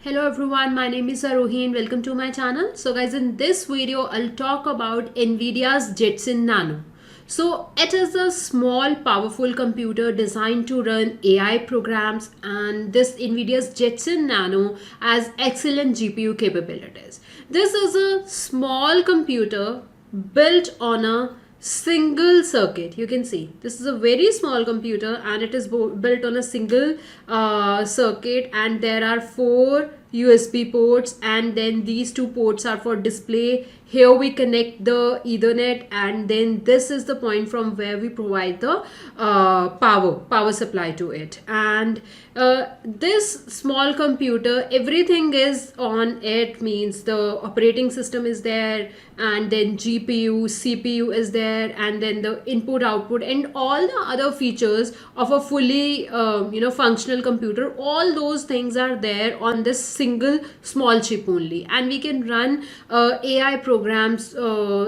Hello everyone, my name is Arohi and welcome to my channel. So guys, in this video I'll talk about NVIDIA's Jetson Nano. So it is a small powerful computer designed to run AI programs, and this NVIDIA's Jetson Nano has excellent GPU capabilities. This is a small computer built on a single circuit. You can see this is a very small computer and it is built on a single circuit, and there are four USB ports, and then these two ports are for display. Here we connect the Ethernet, and then this is the point from where we provide the power supply to it. And this small computer, everything is on it, means the operating system is there, and then GPU, CPU is there, and then the input output and all the other features of a fully functional computer. All those things are there on this single small chip only, and we can run AI programs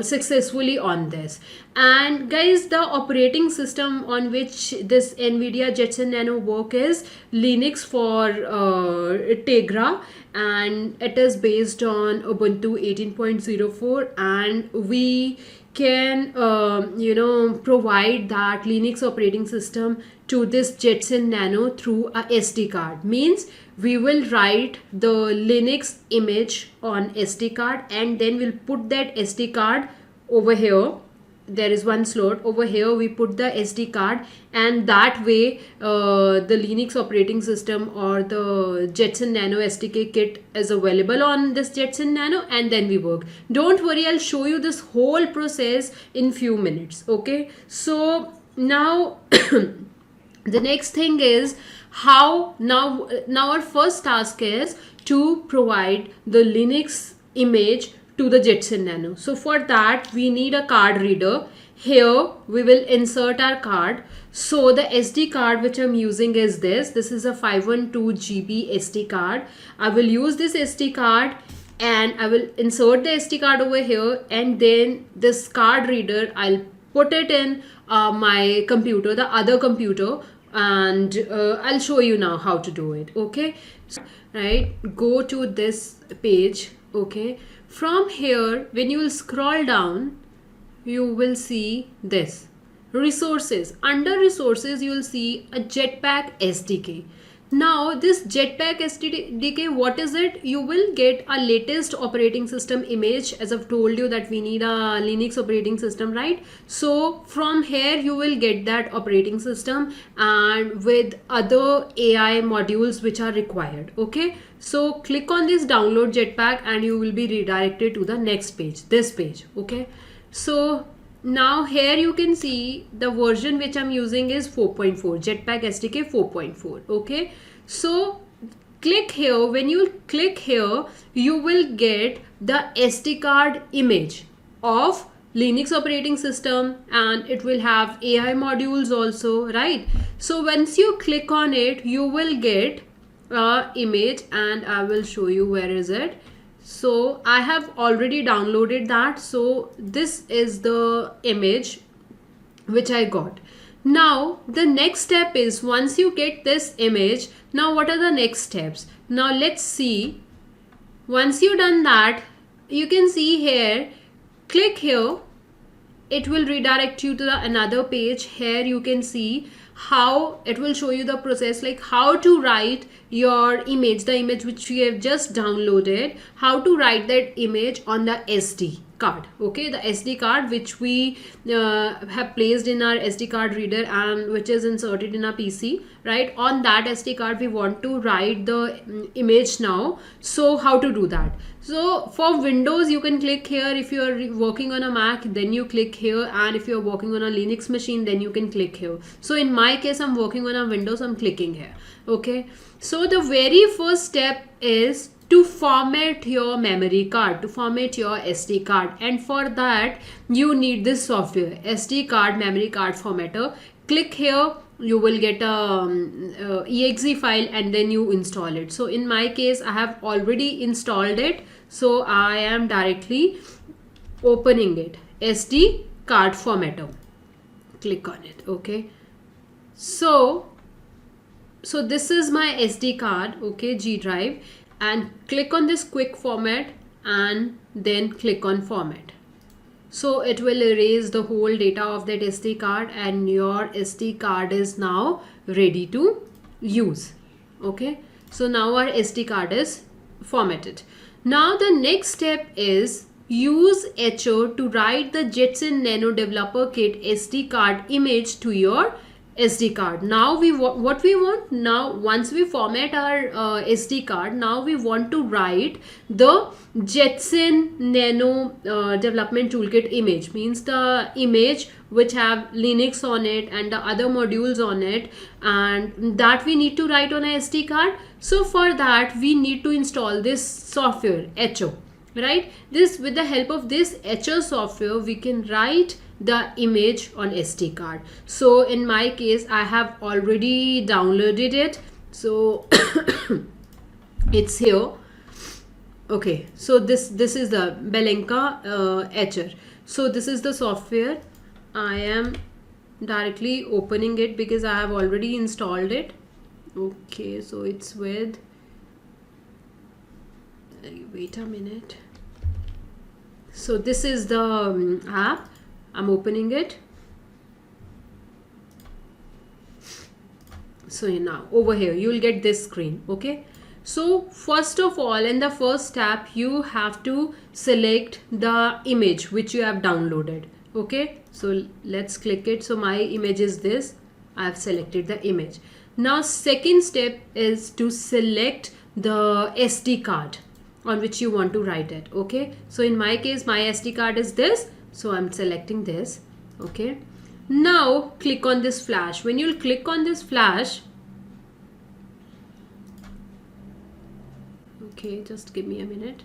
successfully on this. And guys, the operating system on which this NVIDIA Jetson Nano work is Linux for Tegra, and it is based on Ubuntu 18.04, and we can provide that Linux operating system to this Jetson Nano through a SD card. Means we will write the Linux image on SD card, and then we'll put that SD card over here. There is one slot over here, we put the SD card, and that way the Linux operating system or the Jetson Nano SDK kit is available on this Jetson Nano, and then we work. Don't worry, I'll show you this whole process in few minutes. Okay, so now the next thing is how now our first task is to provide the Linux image to the Jetson Nano. So for that we need a card reader. Here we will insert our card. So the SD card which I'm using is this is a 512 GB SD card. I will use this SD card and I will insert the SD card over here, and then this card reader I'll put it in my computer, the other computer, and I'll show you now how to do it. Okay, right, go to this page. Okay, from here when you will scroll down, you will see this resources. Under resources you will see a Jetpack SDK. Now this Jetpack SDK, what is it? You will get a latest operating system image, as I've told you that we need a Linux operating system, right? So from here you will get that operating system and with other AI modules which are required. Okay, so click on this download Jetpack and you will be redirected to the next page, this page. Okay, so now here you can see the version which I'm using is 4.4, Jetpack SDK 4.4. Okay, so click here. When you click here, you will get the SD card image of Linux operating system, and it will have AI modules also, right? So once you click on it, you will get image, and I will show you where is it. So I have already downloaded that. So this is the image which I got. Now the next step is, once you get this image, now what are the next steps? Now let's see. Once you done that, you can see here, click here, it will redirect you to the another page. Here you can see how it will show you the process, like how to write your image, the image which we have just downloaded, how to write that image on the SD card. Okay, the SD card which we have placed in our SD card reader and which is inserted in our PC, right? On that SD card we want to write the image now. So how to do that? So for Windows you can click here. If you are working on a Mac, then you click here, and if you are working on a Linux machine, then you can click here. So in my case I'm working on a Windows, I'm clicking here. Okay, so the very first step is to format your memory card, to format your SD card, and for that you need this software, SD card memory card formatter. Click here, you will get a exe file, and then you install it. So in my case I have already installed it, so I am directly opening it. SD card formatter, click on it. Okay, so this is my SD card, okay, G drive, and click on this quick format and then click on format. So it will erase the whole data of that SD card and your SD card is now ready to use. Okay, so now our SD card is formatted. Now the next step is use Echo to write the Jetson Nano Developer Kit SD card image to your SD card. Now what we want now, once we format our SD card, now we want to write the Jetson Nano development toolkit image, means the image which have Linux on it and the other modules on it, and that we need to write on a SD card. So for that we need to install this software Echo, right? This, with the help of this Echo software, we can write the image on SD card. So in my case I have already downloaded it, so it's here. Okay, so this is the Belenka Etcher. So this is the software. I am directly opening it because I have already installed it. Okay, so it's with, wait a minute. So this is the app. I'm opening it. So now over here you will get this screen. Okay, so first of all, in the first step you have to select the image which you have downloaded. Okay, so let's click it. So my image is this. I have selected the image. Now second step is to select the SD card on which you want to write it. Okay, so in my case my SD card is this, so I'm selecting this. Okay, now click on this flash. When you'll click on this flash, okay, just give me a minute.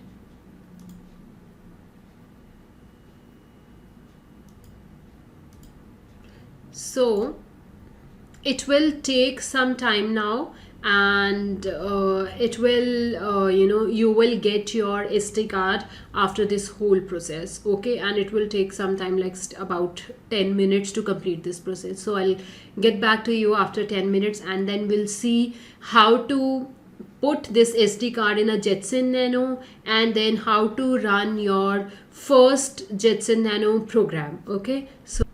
So it will take some time now, and it will you will get your SD card after this whole process. Okay, and it will take some time, like about 10 minutes to complete this process. So I'll get back to you after 10 minutes and then we'll see how to put this SD card in a Jetson Nano and then how to run your first Jetson Nano program. Okay, so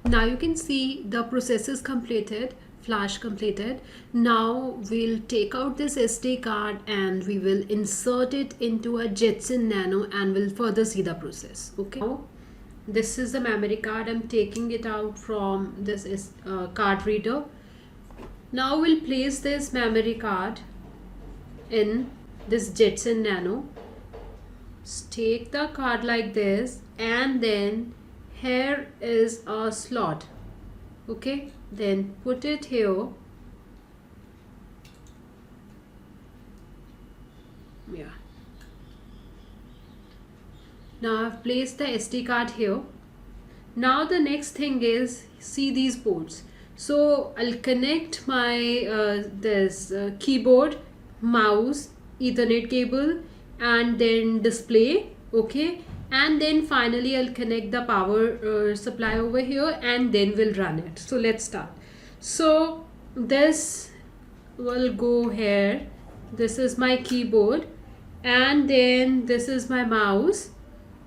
now you can see the process is completed, flash completed. Now we'll take out this SD card and we will insert it into a Jetson Nano and we'll further see the process. Okay, now this is the memory card. I'm taking it out from this card reader. Now we'll place this memory card in this Jetson Nano. Take the card like this, and then here is a slot. Okay, then put it here. Yeah, now I've placed the SD card here. Now the next thing is, see these ports. So I'll connect my keyboard, mouse, Ethernet cable, and then display. Okay, and then finally I'll connect the power supply over here, and then we'll run it. So let's start. So this will go here. This is my keyboard, and then this is my mouse.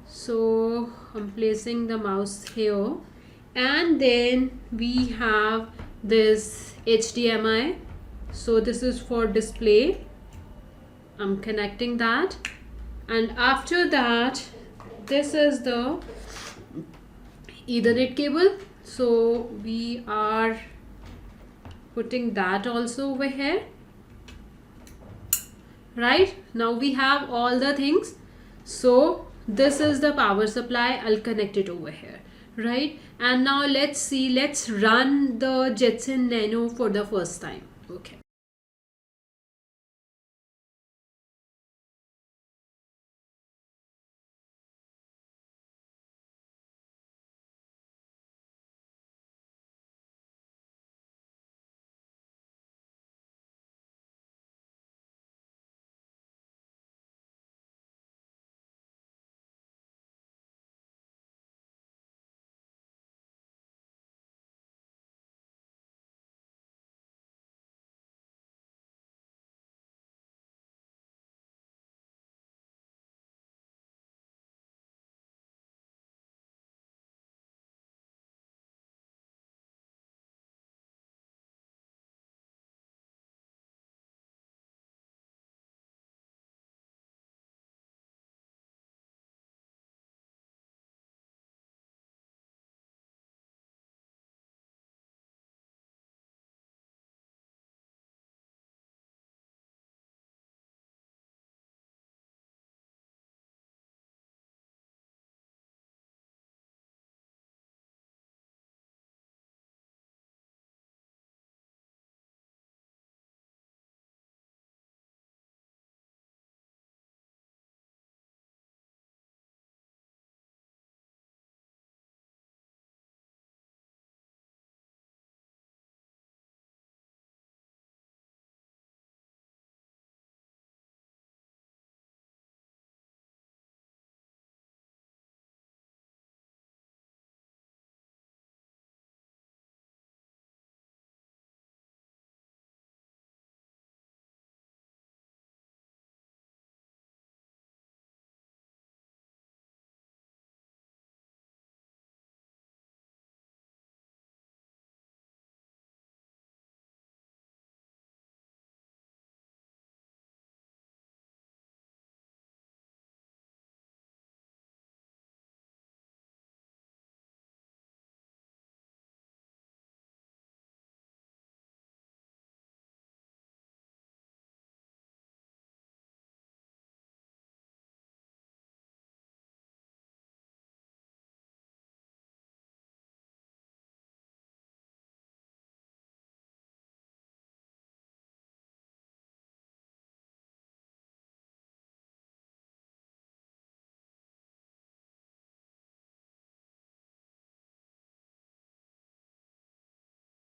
So I'm placing the mouse here, and then we have this HDMI. So this is for display. I'm connecting that, and after that this is the Ethernet cable. So we are putting that also over here. Right, now we have all the things. So this is the power supply. I'll connect it over here. Right, and now let's run the Jetson Nano for the first time. Okay,